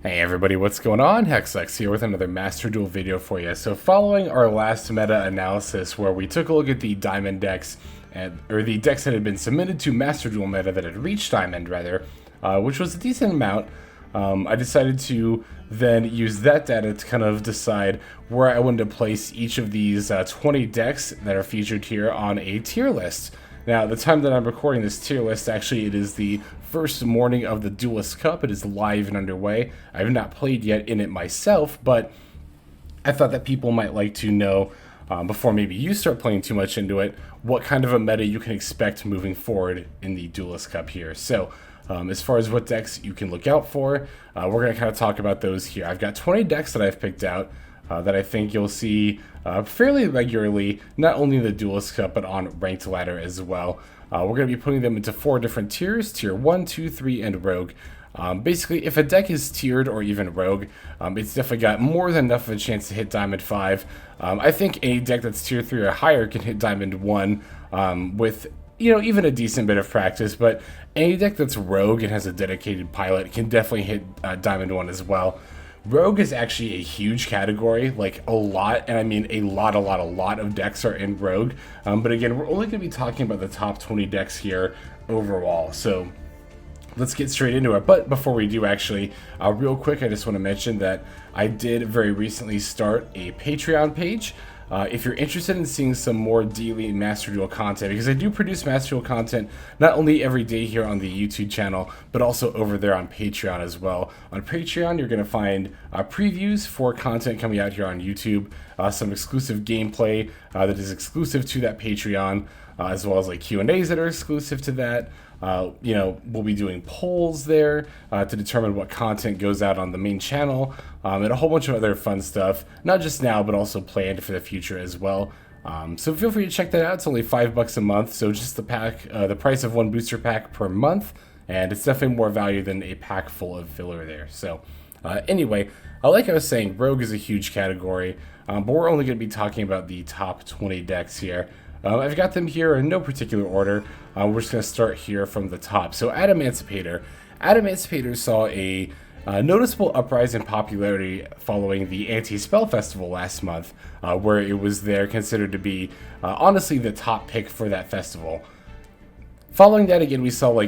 Hey everybody, what's going on? Hexlex here with another Master Duel video for you. So following our last meta analysis where we took a look at the Diamond decks, or the decks that had been submitted to Master Duel meta that had reached Diamond rather, which was a decent amount, I decided to then use that data to kind of decide where I wanted to place each of these 20 decks that are featured here on a tier list. Now, the time that I'm recording this tier list, actually, it is the first morning of the Duelist Cup. It is live and underway. I have not played yet in it myself, but I thought that people might like to know, before maybe you start playing too much into it, what kind of a meta you can expect moving forward in the Duelist Cup here. So, as far as what decks you can look out for, we're going to kind of talk about those here. I've got 20 decks that I've picked out that I think you'll see fairly regularly, not only in the Duelist Cup, but on Ranked Ladder as well. We're going to be putting them into 4 different tiers, Tier 1, 2, 3, and Rogue. Basically, if a deck is tiered or even Rogue, it's definitely got more than enough of a chance to hit Diamond 5. I think any deck that's Tier 3 or higher can hit Diamond 1 with, even a decent bit of practice, but any deck that's Rogue and has a dedicated pilot can definitely hit Diamond 1 as well. Rogue is actually a huge category, like a lot, and I mean a lot of decks are in Rogue. But again, we're only going to be talking about the top 20 decks here overall, so let's get straight into it. But before we do, actually, real quick, I just want to mention that I did very recently start a Patreon page. If you're interested in seeing some more daily Master Duel content, because I do produce Master Duel content not only every day here on the YouTube channel, but also over there on Patreon as well. On Patreon, you're going to find previews for content coming out here on YouTube, some exclusive gameplay that is exclusive to that Patreon, as well as like Q&As that are exclusive to that. We'll be doing polls there to determine what content goes out on the main channel, and a whole bunch of other fun stuff, not just now, but also planned for the future as well. So feel free to check that out. It's only $5 a month, so just the pack, the price of one booster pack per month, and it's definitely more value than a pack full of filler there. So anyway, like I was saying, Rogue is a huge category, but we're only going to be talking about the top 20 decks here. I've got them here in no particular order. We're just going to start here from the top. So Adamantipator. Adamantipator saw a noticeable uprise in popularity following the Anti-Spell Festival last month, where it was there considered to be, honestly, the top pick for that festival. Following that, again, we saw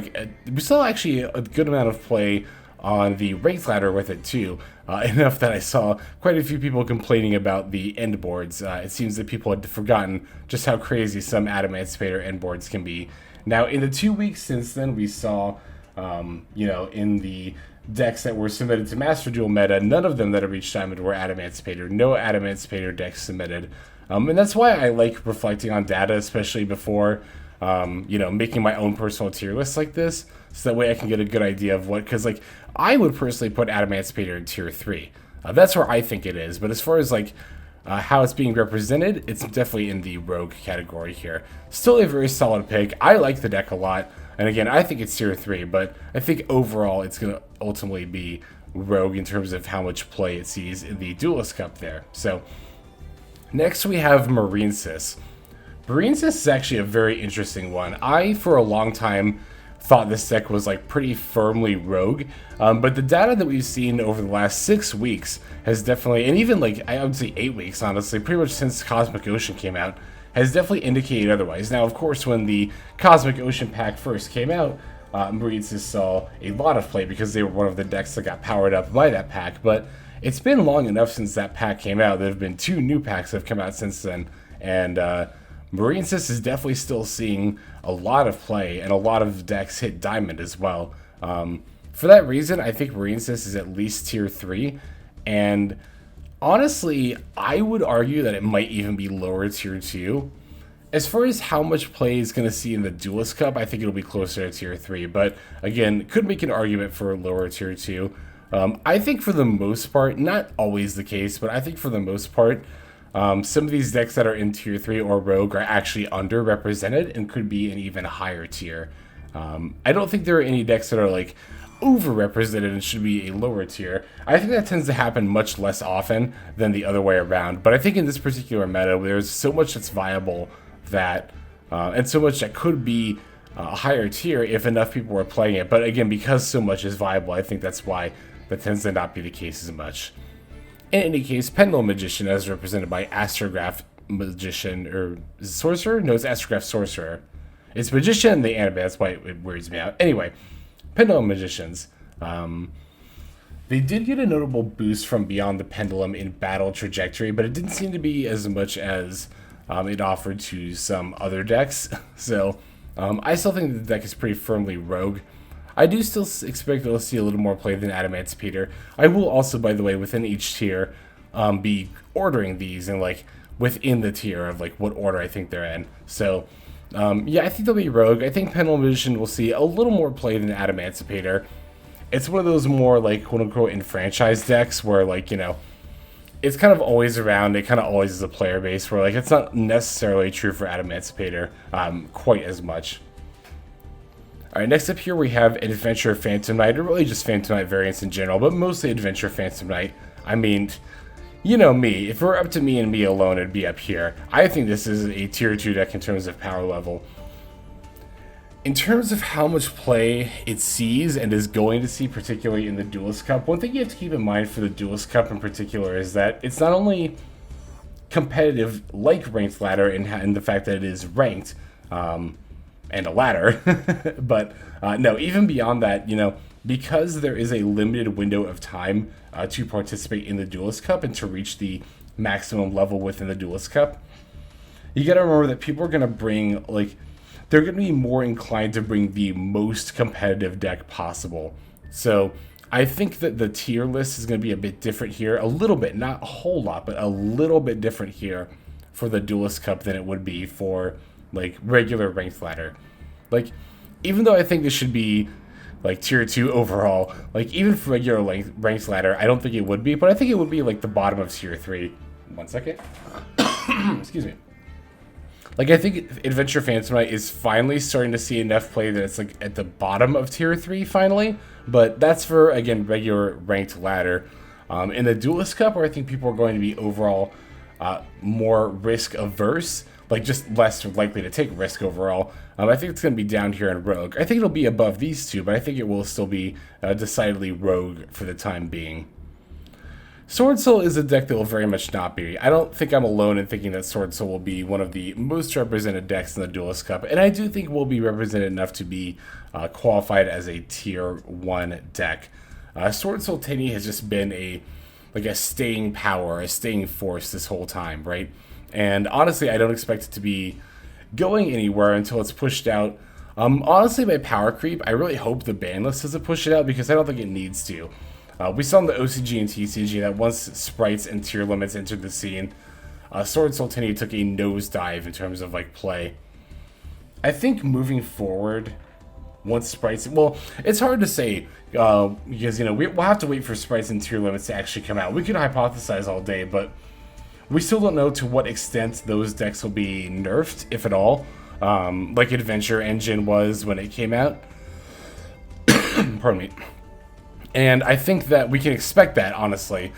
actually a good amount of play on the ranked ladder with it too, enough that I saw quite a few people complaining about the end boards. It seems that people had forgotten just how crazy some Adamantipator end boards can be. Now, in the 2 weeks since then, we saw, in the decks that were submitted to Master Duel meta, none of them that have reached Diamond were Adamantipator. No Adamantipator decks submitted. And that's why I like reflecting on data, especially before making my own personal tier list like this, so that way I can get a good idea of what, because I would personally put Adamantipator in tier 3. That's where I think it is, but as far as how it's being represented, it's definitely in the Rogue category here. Still a very solid pick. I like the deck a lot, and again, I think it's tier 3, but I think overall it's going to ultimately be Rogue in terms of how much play it sees in the Duelist Cup there. So next we have Marinesis. Marinesis is actually a very interesting one. I, for a long time, thought this deck was pretty firmly Rogue, but the data that we've seen over the last 6 weeks has definitely, and even I would say 8 weeks honestly, pretty much since Cosmic Ocean came out, has definitely indicated otherwise. Now, of course, when the Cosmic Ocean pack first came out, Marinesis saw a lot of play because they were one of the decks that got powered up by that pack, but it's been long enough since that pack came out. There have been 2 new packs that have come out since then, and Marinesis is definitely still seeing a lot of play, and a lot of decks hit Diamond as well. For that reason, I think Marinesis is at least tier 3, and honestly, I would argue that it might even be lower tier 2. As far as how much play is going to see in the Duelist Cup, I think it'll be closer to tier 3, but again, could make an argument for lower tier 2. I think for the most part, not always the case, but I think for the most part, some of these decks that are in tier 3 or Rogue are actually underrepresented and could be an even higher tier. I don't think there are any decks that are overrepresented and should be a lower tier. I think that tends to happen much less often than the other way around, but I think in this particular meta, there's so much that's viable that, and so much that could be a higher tier if enough people were playing it. But again, because so much is viable, I think that's why that tends to not be the case as much. In any case, Pendulum Magician, as represented by Astrograph Magician, or is it Sorcerer? No, it's Astrograph Sorcerer. It's Magician in the anime, that's why it worries me out. Anyway, Pendulum Magicians. They did get a notable boost from Beyond the Pendulum in battle trajectory, but it didn't seem to be as much as it offered to some other decks. So I still think the deck is pretty firmly rogue. I do still expect to see a little more play than Adamantipator. I will also, by the way, within each tier, be ordering these and like within the tier of like what order I think they're in. So yeah, I think they'll be rogue. I think Pendulum Magician will see a little more play than Adamantipator. It's one of those more like quote unquote enfranchised decks where like, you know, it's kind of always around. It kind of always is a player base where like it's not necessarily true for Adamantipator quite as much. Alright, next up here we have Adventure Phantom Knight, or really just Phantom Knight variants in general, but mostly Adventure Phantom Knight. I mean, you know me, if it were up to me and me alone, it'd be up here. I think this is a tier 2 deck in terms of power level. In terms of how much play it sees and is going to see, particularly in the Duelist Cup, one thing you have to keep in mind for the Duelist Cup in particular is that it's not only competitive like Ranked Ladder in the fact that it is ranked, and a ladder, but no, even beyond that, you know, because there is a limited window of time to participate in the Duelist Cup and to reach the maximum level within the Duelist Cup, you gotta remember that people are gonna bring, like, they're gonna be more inclined to bring the most competitive deck possible. So I think that the tier list is gonna be a bit different here, a little bit, not a whole lot, but a little bit different here for the Duelist Cup than it would be for like regular Ranked Ladder. Like, even though I think this should be like tier 2 overall, like even for regular Ranked Ladder, I don't think it would be, but I think it would be like the bottom of tier 3. 1 second. Excuse me. Like, I think Adventure Phantom Knight is finally starting to see enough play that it's like at the bottom of tier 3 finally, but that's for, again, regular Ranked Ladder. In the Duelist Cup, where I think people are going to be overall more risk averse, like just less likely to take risk overall. I think it's going to be down here in Rogue. I think it'll be above these two, but I think it will still be decidedly Rogue for the time being. Sword Soul is a deck that will very much not be. I don't think I'm alone in thinking that Sword Soul will be one of the most represented decks in the Duelist Cup, and I do think will be represented enough to be qualified as a tier 1 deck. Sword Soul Tenny has just been a staying power, a staying force this whole time, right? And honestly, I don't expect it to be going anywhere until it's pushed out. Honestly, by power creep, I really hope the ban list doesn't push it out because I don't think it needs to. We saw in the OCG and TCG that once sprites and tier limits entered the scene, Sword Soul Tenny took a nosedive in terms of like play. I think moving forward, once sprites, well, it's hard to say because you know we'll have to wait for sprites and tier limits to actually come out. We could hypothesize all day, but we still don't know to what extent those decks will be nerfed, if at all, like Adventure Engine was when it came out. Pardon me. And I think that we can expect that, honestly,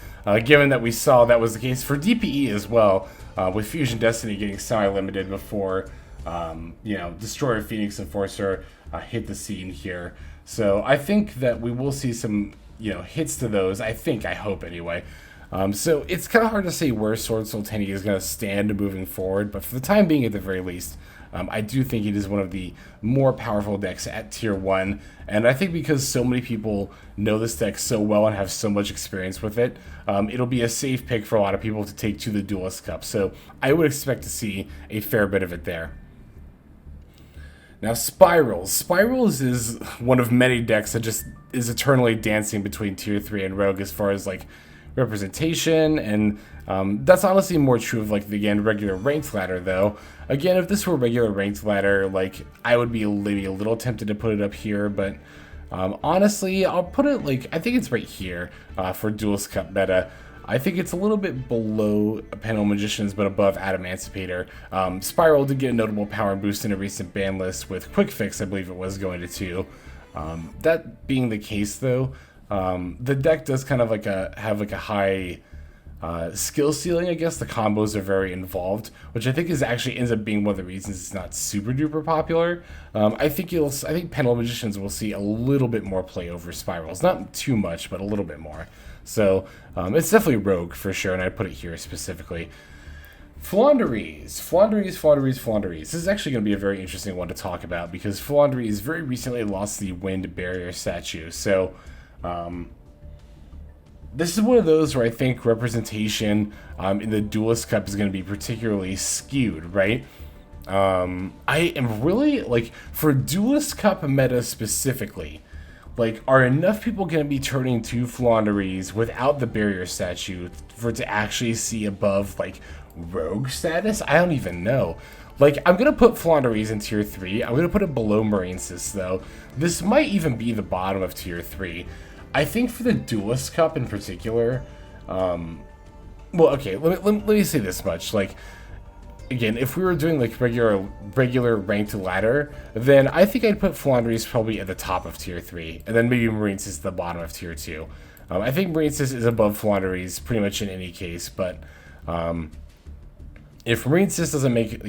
given that we saw that was the case for DPE as well, with Fusion Destiny getting semi-limited before, you know, Destroyer, Phoenix, Enforcer hit the scene here. So I think that we will see some, you know, hits to those. I hope anyway. So it's kind of hard to say where Sword Soul Tenny is going to stand moving forward, but for the time being, at the very least, I do think it is one of the more powerful decks at tier 1, and I think because so many people know this deck so well and have so much experience with it, it'll be a safe pick for a lot of people to take to the Duelist Cup, so I would expect to see a fair bit of it there. Now, Spirals. Spirals is one of many decks that just is eternally dancing between tier 3 and Rogue as far as, like, representation, and that's honestly more true of like again regular Ranked Ladder though. Again, if this were regular Ranked Ladder, like I would be maybe a little tempted to put it up here, but honestly I'll put it like I think it's right here for Duelist Cup meta. I think it's a little bit below Pendulum Magicians but above Adamantipator. Spiral did get a notable power boost in a recent ban list with Quick Fix, I believe it was going to 2. That being the case though, the deck does kind of like have like a high skill ceiling, I guess the combos are very involved, which I think is actually ends up being one of the reasons it's not super duper popular. I think Pendulum Magicians will see a little bit more play over spirals, not too much, but a little bit more. So it's definitely Rogue for sure, and I put it here specifically. Floowandereeze. This is actually going to be a very interesting one to talk about because Floowandereeze very recently lost the Wind Barrier statue. So this is one of those where I think representation in the Duelist Cup is going to be particularly skewed, right? I am really, like, for Duelist Cup meta specifically, like, are enough people going to be turning to Floowandereeze without the barrier statue for it to actually see above, like, Rogue status? I don't even know. Like, I'm going to put Floowandereeze in Tier 3. I'm going to put it below Marinesis, though. This might even be the bottom of Tier 3. I think for the Duelist Cup in particular, well, okay, let me say this much. Like, again, if we were doing, like, regular ranked ladder, then I think I'd put Floowandereeze probably at the top of Tier 3, and then maybe Marinesis at the bottom of Tier 2. I think Marinesis is above Floowandereeze pretty much in any case, but if Marinesis doesn't make,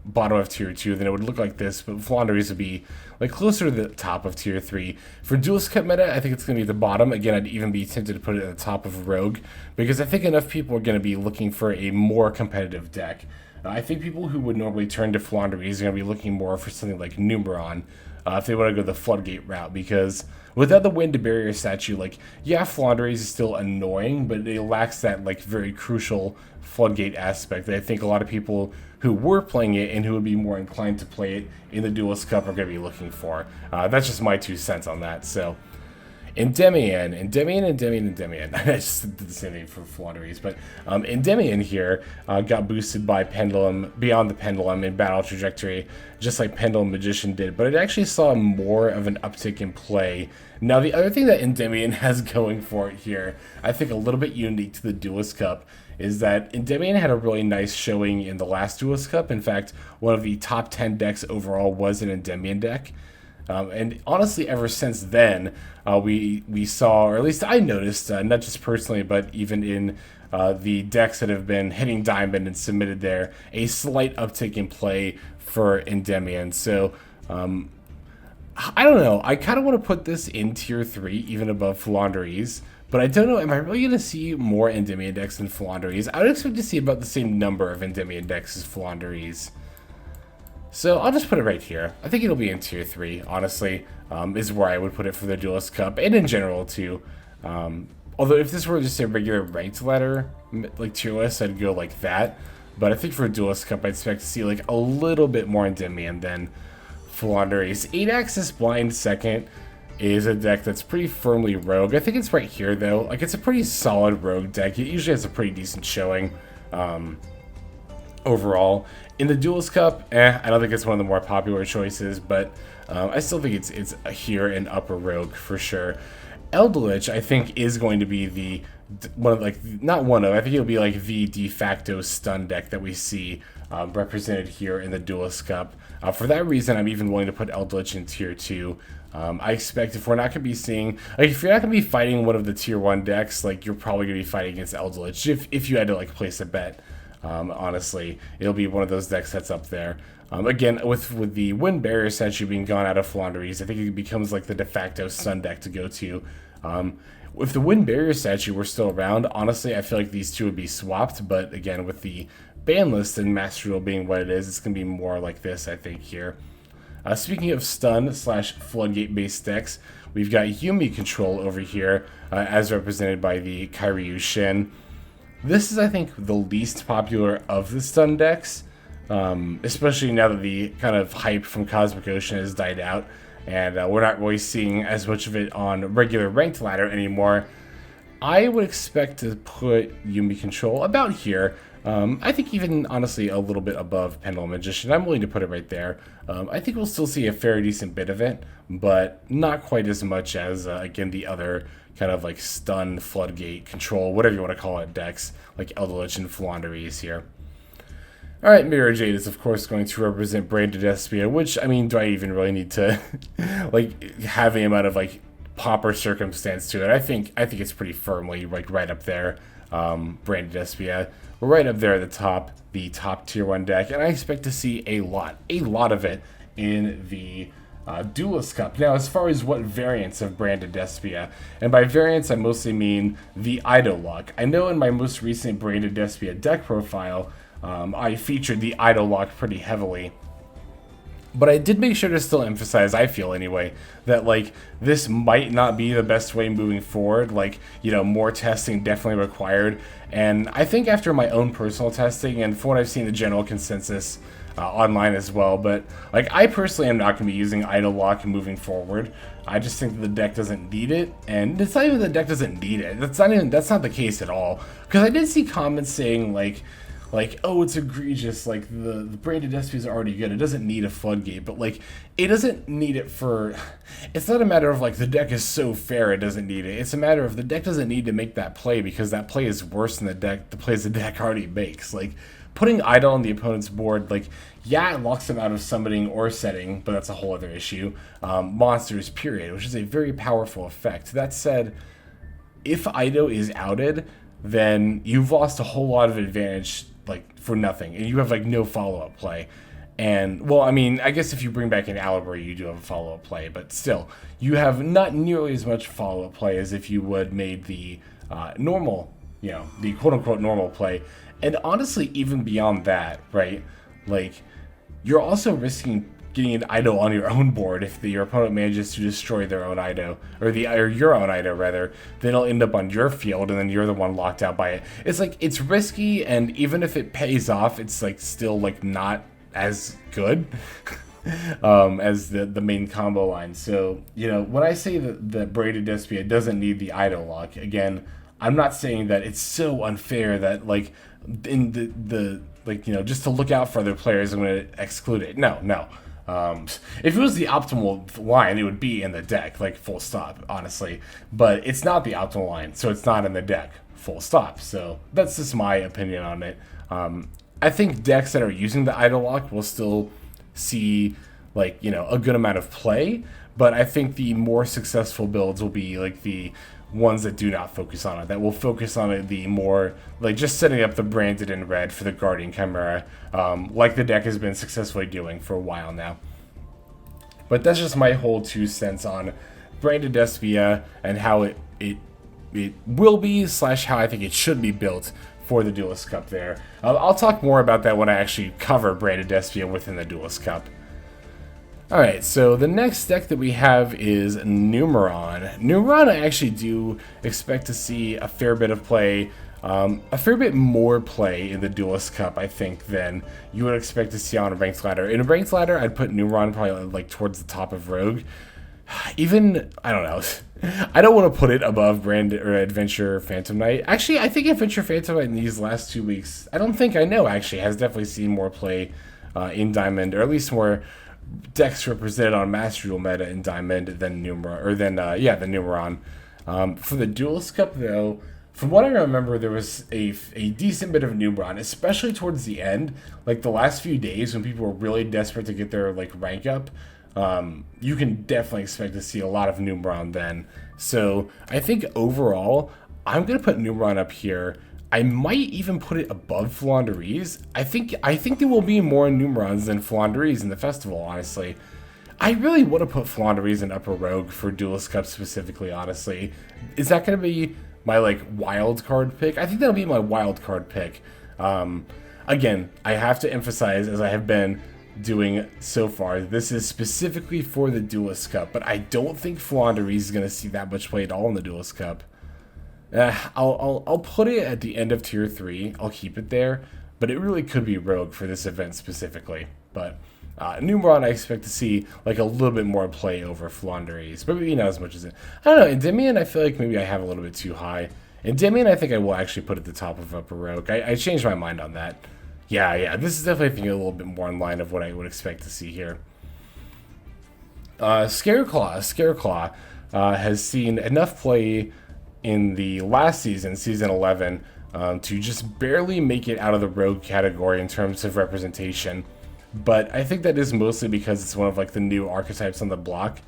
bottom of Tier 2, then it would look like this, but Floowandereeze would be, like, closer to the top of Tier 3. For Duelist Cup meta, I think it's going to be at the bottom. Again, I'd even be tempted to put it at the top of Rogue, because I think enough people are going to be looking for a more competitive deck. I think people who would normally turn to Floowandereeze are going to be looking more for something like Numeron, if they want to go the Floodgate route, because without the Wind Barrier statue, like, yeah, Floowandereeze is still annoying, but it lacks that, like, very crucial Floodgate aspect that I think a lot of people who were playing it and who would be more inclined to play it in the Duelist Cup are going to be looking for. That's just my 2 cents on that. So, Endymion. I just did the same thing for Floowandereeze, but Endymion here got boosted by Pendulum, Beyond the Pendulum in Battle Trajectory, just like Pendulum Magician did, but it actually saw more of an uptick in play. Now, the other thing that Endymion has going for it here, I think a little bit unique to the Duelist Cup, is that Endymion had a really nice showing in the last Duelist Cup. In fact, one of the top 10 decks overall was an Endymion deck. And honestly, ever since then, we saw, or at least I noticed, not just personally, but even in the decks that have been hitting Diamond and submitted there, a slight uptick in play for Endymion. So, I don't know. I kind of want to put this in Tier 3, even above Floowandereeze. But I don't know, am I really going to see more Endymion decks than Floowandereeze? I would expect to see about the same number of Endymion decks as Floowandereeze. So I'll just put it right here. I think it'll be in Tier 3, honestly, is where I would put it for the Duelist Cup, and in general, too. Although if this were just a regular ranked ladder, like tier list, I'd go like that. But I think for a Duelist Cup, I'd expect to see like a little bit more Endymion than Floowandereeze. 8-Axis Blind second is a deck that's pretty firmly Rogue. I think it's right here, though. Like, it's a pretty solid Rogue deck. It usually has a pretty decent showing overall. In the Duelist Cup, I don't think it's one of the more popular choices, but I still think it's here in upper Rogue for sure. Eldritch, I think, is going to be the I think it'll be like the de facto stun deck that we see represented here in the Duelist Cup. For that reason, I'm even willing to put Eldritch in Tier 2. I expect if we're not going to be seeing, like, if you're not going to be fighting one of the Tier 1 decks, like, you're probably going to be fighting against Eldritch if you had to, like, place a bet. Honestly, it'll be one of those decks that's up there. Again, with the Wind Barrier statue being gone out of Floowandereeze, I think it becomes like the de facto stun deck to go to. If the Wind Barrier statue were still around, honestly, I feel like these two would be swapped, but again, with the ban list and Master Duel being what it is, it's going to be more like this, I think, here. Speaking of stun / floodgate based decks, we've got Yuumi Control over here, as represented by the Kairyu Shin. This is, I think, the least popular of the stun decks, especially now that the kind of hype from Cosmic Ocean has died out, and we're not really seeing as much of it on regular ranked ladder anymore. I would expect to put Yuumi Control about here. I think even, honestly, a little bit above Pendulum Magician. I'm willing to put it right there. I think we'll still see a fairly decent bit of it, but not quite as much as, again, the other kind of like stun, floodgate, control, whatever you want to call it, decks, like Eldritch and Floowandereeze here. Alright, Mirror Jade is, of course, going to represent Branded Espia, which, I mean, do I even really need to, like, have the amount of, like, pomp or circumstance to it. I think it's pretty firmly like right up there. Branded Despia, we're right up there at the top tier 1 deck, and I expect to see a lot of it in the Duelist Cup. Now, as far as what variants of Branded Despia, and by variants I mostly mean the Idol lock. I know in my most recent Branded Despia deck profile, I featured the Idol lock pretty heavily. But I did make sure to still emphasize, I feel anyway, that like this might not be the best way moving forward. Like, you know, more testing definitely required. And I think after my own personal testing and from what I've seen the general consensus online as well, but like I personally am not going to be using Idol Lock moving forward. I just think that the deck doesn't need it, and it's not even the deck doesn't need it. That's not the case at all. Because I did see comments saying like, oh, it's egregious, like the Branded Despia is already good, it doesn't need a floodgate, but like it doesn't need it for, it's not a matter of like the deck is so fair it doesn't need it. It's a matter of the deck doesn't need to make that play because that play is worse than the plays the deck already makes. Like putting Idol on the opponent's board, like yeah, it locks them out of summoning or setting, but that's a whole other issue. Monsters, period, which is a very powerful effect. That said, if Ido is outed, then you've lost a whole lot of advantage like for nothing, and you have like no follow-up play. And well, I mean, I guess if you bring back an Alibri, you do have a follow-up play, but still, you have not nearly as much follow-up play as if you would made the normal, you know, the quote-unquote normal play. And honestly, even beyond that, right, like you're also risking getting an Ido on your own board. If your opponent manages to destroy their own Ido, or your own Ido rather, then it'll end up on your field, and then you're the one locked out by it. It's like, it's risky, and even if it pays off, it's like still like not as good as the main combo line. So, you know, when I say that the Branded Despia doesn't need the Ido lock, again, I'm not saying that it's so unfair that like in the like, you know, just to look out for other players, I'm going to exclude it. No. If it was the optimal line, it would be in the deck, like full stop, honestly. But it's not the optimal line, so it's not in the deck, full stop. So that's just my opinion on it. I think decks that are using the Idol lock will still see like, you know, a good amount of play, but I think the more successful builds will be like the ones that do not focus on it, that will focus on it the more like just setting up the Branded in red for the Guardian Chimera, like the deck has been successfully doing for a while now. But that's just my whole 2 cents on Branded Despia and how it will be / how I think it should be built for the Duelist Cup there. I'll talk more about that when I actually cover Branded Despia within the Duelist Cup. Alright, so the next deck that we have is Numeron. Numeron, I actually do expect to see a fair bit of play, a fair bit more play in the Duelist Cup, I think, than you would expect to see on a ranked ladder. In a ranked ladder, I'd put Numeron probably like towards the top of Rogue. Even, I don't know, I don't want to put it above Brand or Adventure Phantom Knight. Actually, I think Adventure Phantom Knight in these last 2 weeks, I don't think I know actually, has definitely seen more play in Diamond, or at least more decks represented on Master Duel meta in Diamond than Numeron, or than the Numeron. For the Duelist Cup though, from what I remember, there was a decent bit of Numeron, especially towards the end, like the last few days when people were really desperate to get their like rank up. You can definitely expect to see a lot of Numeron then. So I think overall, I'm gonna put Numeron up here. I might even put it above Flandreese. I think there will be more Numerons than Flandreese in the festival, honestly. I really want to put Flandreese in Upper Rogue for Duelist Cup specifically, honestly. Is that going to be my, like, wild card pick? I think that'll be my wild card pick. Again, I have to emphasize, as I have been doing so far, this is specifically for the Duelist Cup, but I don't think Flandreese is going to see that much play at all in the Duelist Cup. I'll put it at the end of tier 3. I'll keep it there, but it really could be Rogue for this event specifically. But Numeron, I expect to see like a little bit more play over Flandreese, but maybe not as much as it. I don't know. Endymion, I feel like maybe I have a little bit too high. Endymion, I think I will actually put at the top of Upper Rogue. I changed my mind on that. Yeah. This is definitely, I think, a little bit more in line of what I would expect to see here. Scareclaw has seen enough play in the last season, season 11, to just barely make it out of the Rogue category in terms of representation. But I think that is mostly because it's one of like the new archetypes on the block.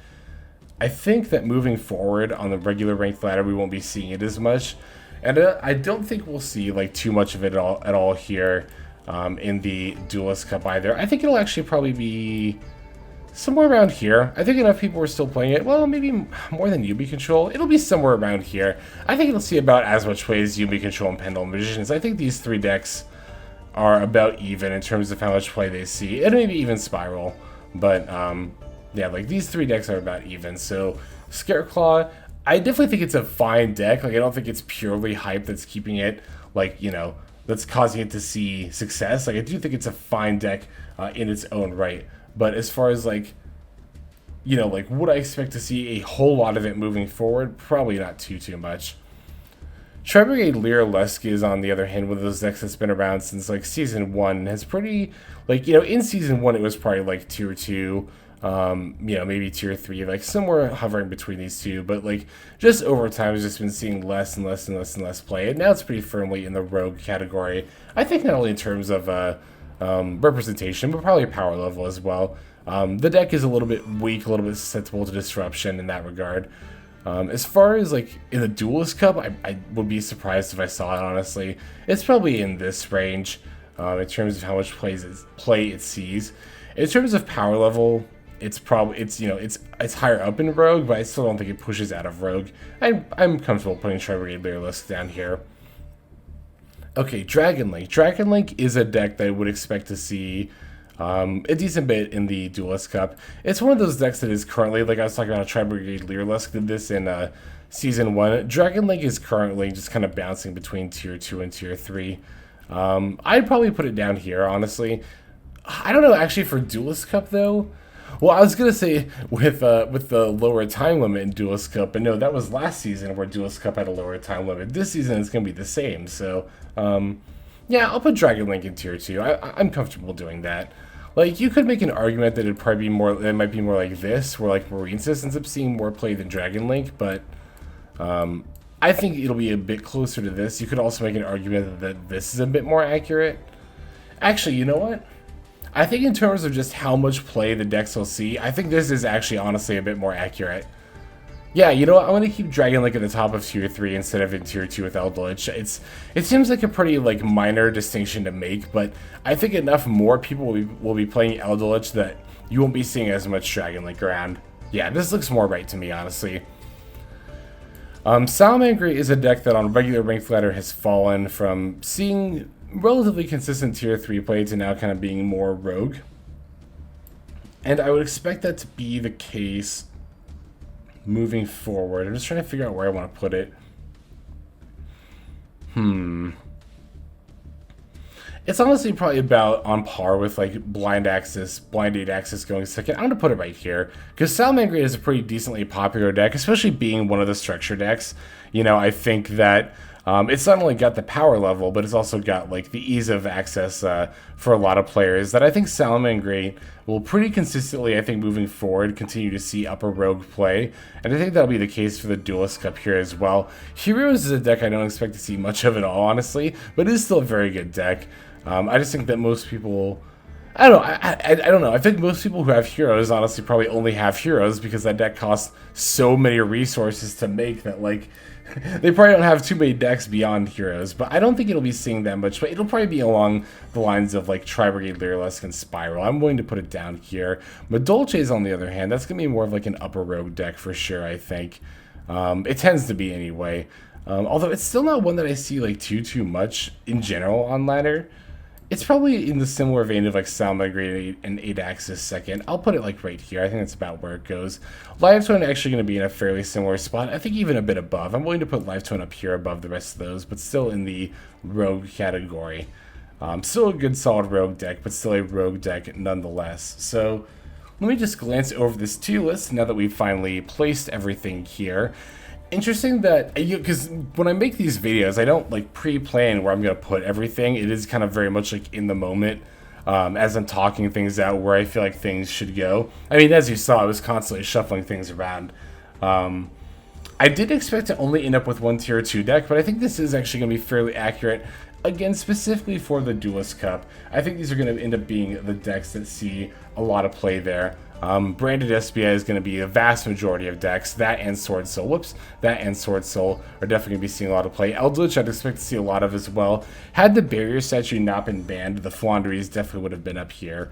I think that moving forward on the regular ranked ladder, we won't be seeing it as much. And I don't think we'll see like too much of it at all here in the Duelist Cup either. I think it'll actually probably be somewhere around here. I think enough people are still playing it. Well, maybe more than Yubi Control. It'll be somewhere around here. I think it'll see about as much play as Yubi Control and Pendulum Magicians. I think these three decks are about even in terms of how much play they see. And maybe even Spiral. But, yeah, like these three decks are about even. So, Scareclaw, I definitely think it's a fine deck. Like, I don't think it's purely hype that's keeping it, like, you know, that's causing it to see success. Like, I do think it's a fine deck in its own right. But as far as, like, you know, like, would I expect to see a whole lot of it moving forward? Probably not too much. Tri-Brigade Lyrilusc is, on the other hand, one of those decks that's been around since, like, Season 1. Has pretty, like, you know, in Season 1 it was probably, like, Tier 2, you know, maybe Tier 3, like, somewhere hovering between these two. But, like, just over time, I've just been seeing less and less play. And now it's pretty firmly in the Rogue category. I think not only in terms of representation, but probably power level as well. The deck is a little bit weak, a little bit susceptible to disruption in that regard. As far as, like, in the Duelist Cup, I would be surprised if I saw it, honestly. It's probably in this range, in terms of how much play it sees. In terms of power level, it's you know, it's higher up in Rogue, but I still don't think it pushes out of Rogue. I'm comfortable putting Tri-Brigade Lyrilusc down here. Okay, Dragon Link. Dragon Link is a deck that I would expect to see a decent bit in the Duelist Cup. It's one of those decks that is currently, like I was talking about, Tri-Brigade Lyrilusc did this in Season 1. Dragon Link is currently just kind of bouncing between Tier 2 and Tier 3. I'd probably put it down here, honestly. I don't know, actually, for Duelist Cup, though. Well, I was going to say with the lower time limit in Duelist Cup, but no, that was last season where Duelist Cup had a lower time limit. This season it's going to be the same, so yeah, I'll put Dragon Link in Tier 2. I'm comfortable doing that. Like, you could make an argument that it'd probably be more, it might be more like this, where, like, Marine Sis ends up seeing more play than Dragon Link, but I think it'll be a bit closer to this. You could also make an argument that this is a bit more accurate. Actually, you know what? I think in terms of just how much play the decks will see, I think this is actually honestly a bit more accurate. Yeah, you know what? I'm going to keep Dragon Link at the top of Tier 3 instead of in Tier 2 with Eldritch. It seems like a pretty, like, minor distinction to make, but I think enough more people will be playing Eldritch that you won't be seeing as much Dragon Link around. Yeah, this looks more right to me, honestly. Salamangreat is a deck that on regular ranked ladder has fallen from seeing relatively consistent Tier 3 play to now kind of being more Rogue. And I would expect that to be the case moving forward. I'm just trying to figure out where I want to put it. It's honestly probably about on par with, like, Blind 8 Axis going second. I'm going to put it right here, because Salamangreat is a pretty decently popular deck, especially being one of the structure decks. You know, I think that it's not only got the power level, but it's also got, like, the ease of access for a lot of players that I think Salamangreat will pretty consistently, I think, moving forward, continue to see upper Rogue play. And I think that'll be the case for the Duelist Cup here as well. Heroes is a deck I don't expect to see much of at all, honestly, but it is still a very good deck. I just think that most people, I don't know, I don't know. I think most people who have Heroes honestly probably only have Heroes because that deck costs so many resources to make that, like, they probably don't have too many decks beyond Heroes. But I don't think it'll be seeing that much, but it'll probably be along the lines of, like, Tri-Brigade Lyrilusc and Spiral. I'm willing to put it down here. Madolche's, on the other hand, that's going to be more of, like, an upper Rogue deck for sure, I think. It tends to be anyway. Although it's still not one that I see, like, too much in general on ladder. It's probably in the similar vein of, like, Salamangreat and 8 Axis second. I'll put it, like, right here. I think that's about where it goes. Livetone actually going to be in a fairly similar spot. I think even a bit above. I'm willing to put Livetone up here above the rest of those, but still in the Rogue category. Still a good solid Rogue deck, but still a Rogue deck nonetheless. So let me just glance over this tier list now that we've finally placed everything here. Interesting that, because when I make these videos, I don't, like, pre-plan where I'm going to put everything. It is kind of very much, like, in the moment as I'm talking things out where I feel like things should go. I mean, as you saw, I was constantly shuffling things around. I did expect to only end up with one Tier 2 deck, but I think this is actually going to be fairly accurate. Again, specifically for the Duelist Cup, I think these are going to end up being the decks that see a lot of play there. Branded SBI is going to be a vast majority of decks. That and Sword Soul. Whoops. That and Sword Soul are definitely going to be seeing a lot of play. Eldritch, I'd expect to see a lot of as well. Had the Barrier Statue not been banned, the Flandries definitely would have been up here.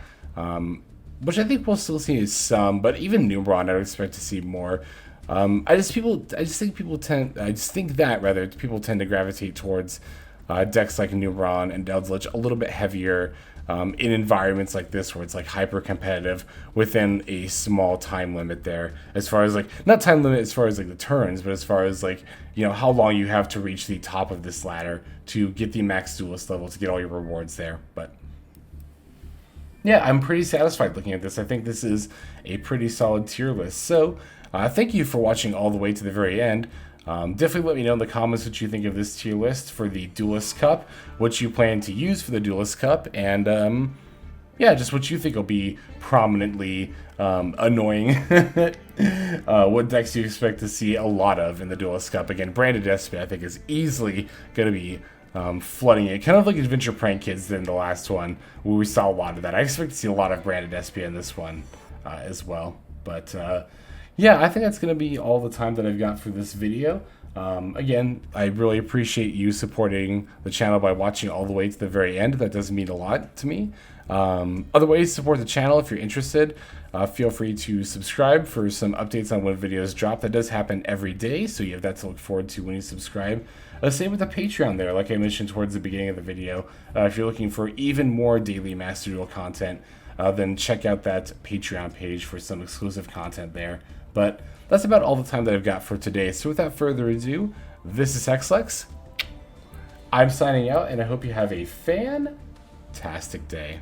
Which I think we'll still see some, but even Numeron, I would expect to see more. I just think people tend to gravitate towards decks like Numeron and Eldritch a little bit heavier in environments like this where it's like hyper competitive within a small time limit there, as far as like, not time limit as far as like the turns, but as far as like, you know, how long you have to reach the top of this ladder to get the max duelist level to get all your rewards there. But yeah, I'm pretty satisfied looking at this. I think this is a pretty solid tier list. So thank you for watching all the way to the very end. Definitely let me know in the comments what you think of this tier list for the Duelist Cup, what you plan to use for the Duelist Cup, and yeah, just what you think will be prominently annoying. What decks you expect to see a lot of in the Duelist Cup. Again, Branded SP I think is easily going to be flooding it, kind of like Adventure Prank Kids did in the last one, where we saw a lot of that. I expect to see a lot of Branded SP in this one as well. But yeah, I think that's going to be all the time that I've got for this video. Again, I really appreciate you supporting the channel by watching all the way to the very end. That does mean a lot to me. Other ways to support the channel, if you're interested, feel free to subscribe for some updates on when videos drop. That does happen every day, so you have that to look forward to when you subscribe. Same with the Patreon there, like I mentioned towards the beginning of the video. If you're looking for even more daily Master Duel content, then check out that Patreon page for some exclusive content there. But that's about all the time that I've got for today. So without further ado, this is Hexlex. I'm signing out, and I hope you have a fantastic day.